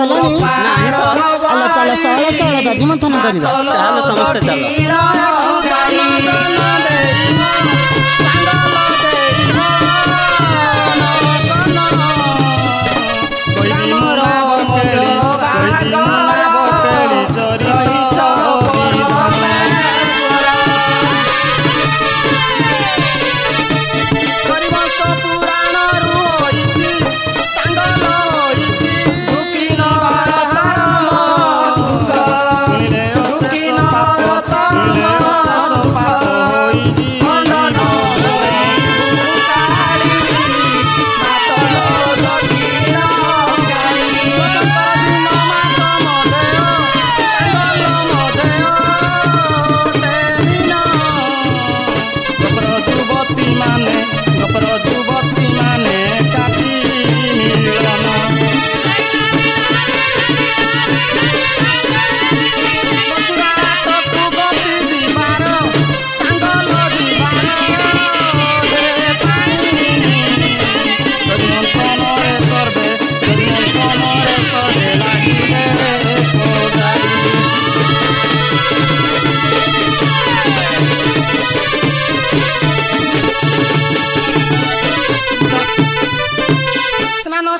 କଲଣି? ଆଲୋ ଚାଲ ସହଳ ସହଳ ଦଧି ମନ୍ଥନ କରିବା। ଚାଲ ସମସ୍ତେ ଚାଲ।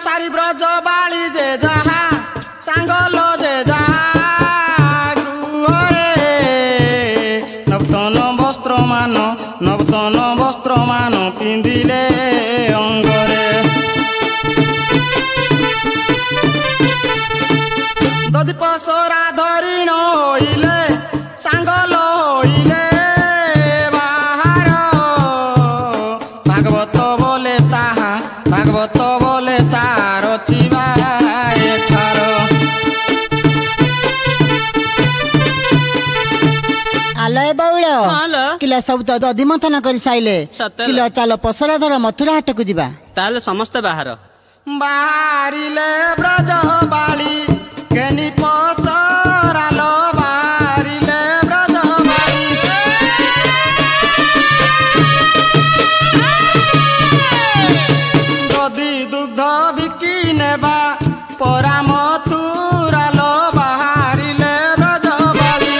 सारी ब्रज बाली जे जहा सांगल जे जहा गृहरे नवतन वस्त्र मान पिंदिले अंगरे दधि पसरा धरिण होइले सांगल होइले बाहार भागवत बोले ताहा भागवत बोले तार चिवा एठार आलय बौल किला सब तो दधि मंथन कर साइले किला चलो पसरा धर मथुरा हाट को जीवा। ताले समस्त बाहर बाहरिले ब्रज बाली केनी पसरा लो बाहरिले ब्रज बाली दधि दुग्ध बिकी नेबा परा मथुरा लो बाहरिले ब्रज बाली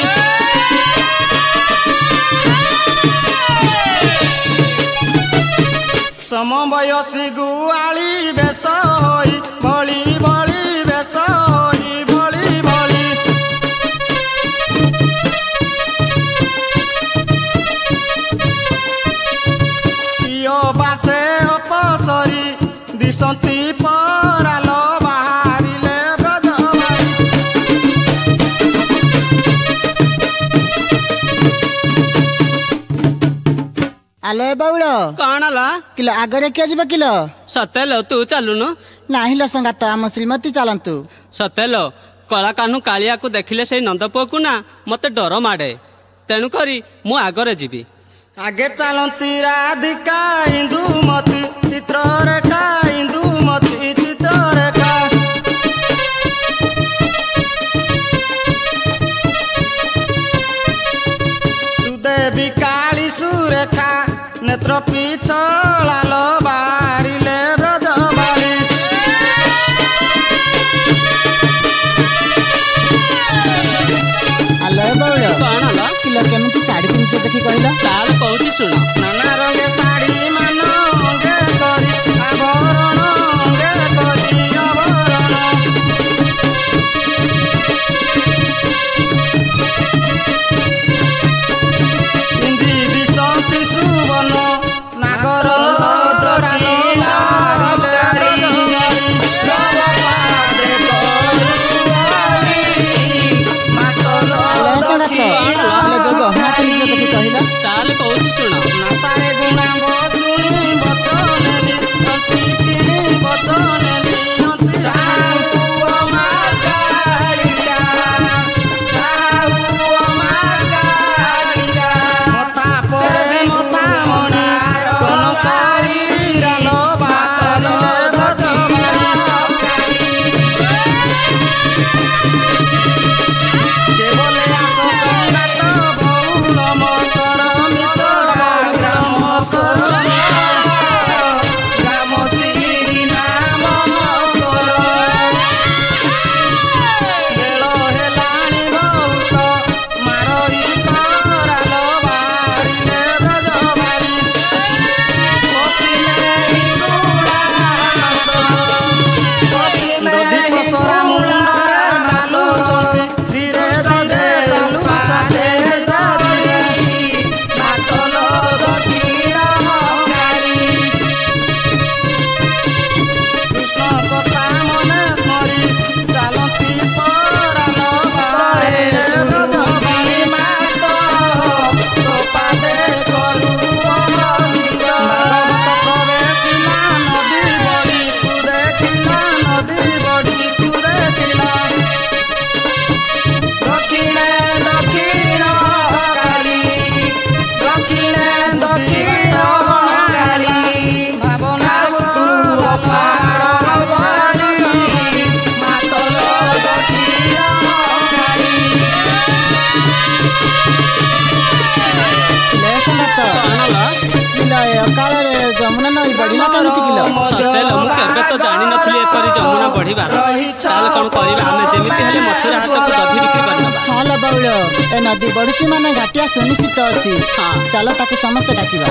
समबयसी गुआली बेश होई बली बली बेश होई बली बली पियो बासे अपसरी दिसंती पराल बाहरिले ब्रज आलय बौल कौन ला किलो आगरे किए जीवा किलो सतेलो तू चलुनु नाही लो संगात आम श्रीमती चलंतु सतेलो कला कान्हू कालिया को देखिले से नंदपुओ को ना मते डर माड़े तेणु करी मु आगरे जीवी आगे चलती राधिका इंदुमती चित्ररेखा इंदुमती चित्ररेखा सुदेवी काली सुरेखा नेत्र पिछला बाहरिले ब्रज बाली आलय बौल कौन ला किलो केମିତି साड़ी पिंछ देखि कहला ताल कहूची सुन नाना रंगे साड़ी मान अंगे करी आभरण अंगे करी आभरण पिंदी दिशंती सुवन नागर आलय संगात किलो जो गहना पिंछ देखि कहला ताल कहूची सुन नासा ସତେଲ ମୁଁ କେବେ ତ ଜାଣିନଥିଲି ଏପରି ଯମୁନା ବଢିବାର। ଚାଲ କଣ କରିବା, ଆମେ ଯେମିତି ହେଲେ ମଥୁରା ହାଟକୁ ଦଧି ବିକ୍ରି କରିନେବା। ହଁ ଲ ବଉଳ, ଏ ନଦୀ ବଢୁଛି ମାନେ ଘାଟିଆ ସୁନିଶ୍ଚିତ ଅଛି। ଚାଲ ତାକୁ ସମସ୍ତେ ଡାକିବା।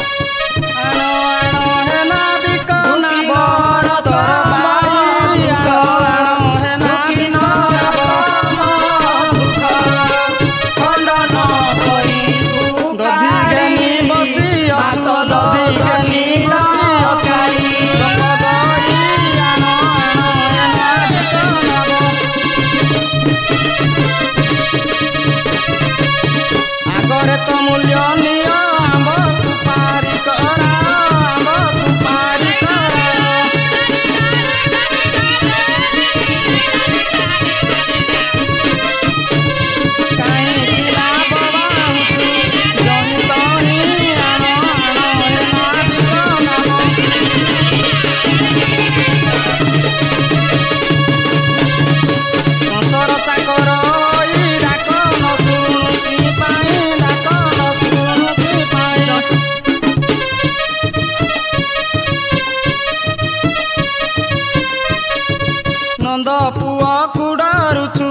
ନନ୍ଦ ପୁଅ କୁଡ଼ରୁଛୁ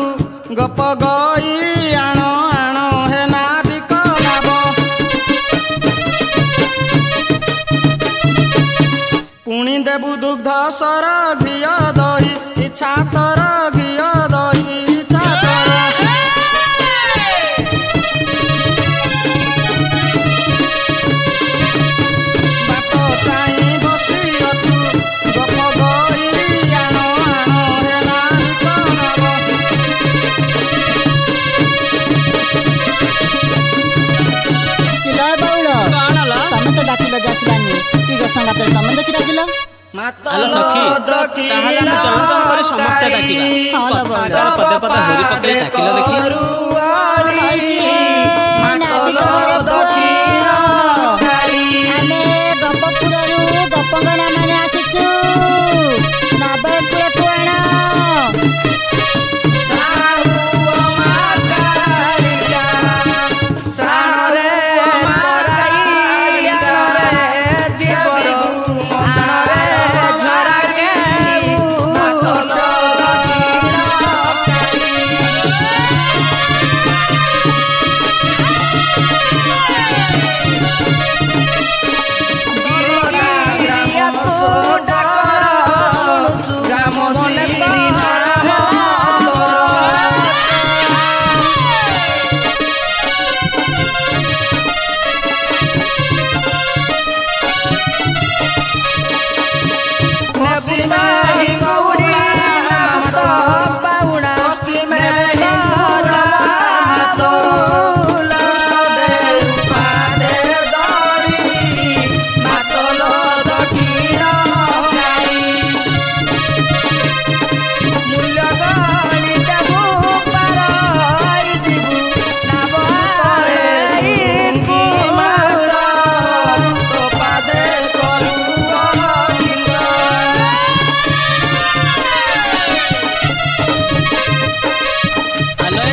ଗପ ଗଇ ଆଣ ଆଣ ହେ ନାବିକ ନାବ। ପୁଣି ଦେବୁ ଦୁଗ୍ଧ ସର ଘିଅ ଦହି ଇଚ୍ଛା ତର ଘିଅ ଦହି ଇଚ୍ଛା ତର। ବାଟ ଚାହିଁ ବସି ଅଛୁ ଗପ ଗଇ ଆଣ ଆଣ ହେ ନାବିକ ନାବ। କିଲୋ ବଉଳ, କଣ ଲ ତମେ ତ ଡାକିଲ ଯାସିଲାନି, କି ସଙ୍ଗାତରେ ତମେ ଦେଖି ଡାକିଲ। ଆଲୋ ସଖୀ, ତାହେଲେ ଆମେ ଜଣ ଜଣ କରି ସମସ୍ତେ ଡାକିବା। ଆଗର ପଦେ ପଦେ ହୁରି ପକେଇ ଡାକିଲ ଦେଖି। ଆମେ ଗପପୁରରୁ ଗପଙ୍ଗନା ମାନେ ଆସିଛୁ, ନବକୁଳକୁ ଆଣ।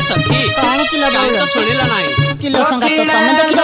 ସଖୀ, କଣ କିଲୋ କାହିଁ ବଉଳ, ତ ଶୁଣିଲ ନାହିଁ। କିଲୋ ସଙ୍ଗାତ ତମେ ଦେଖି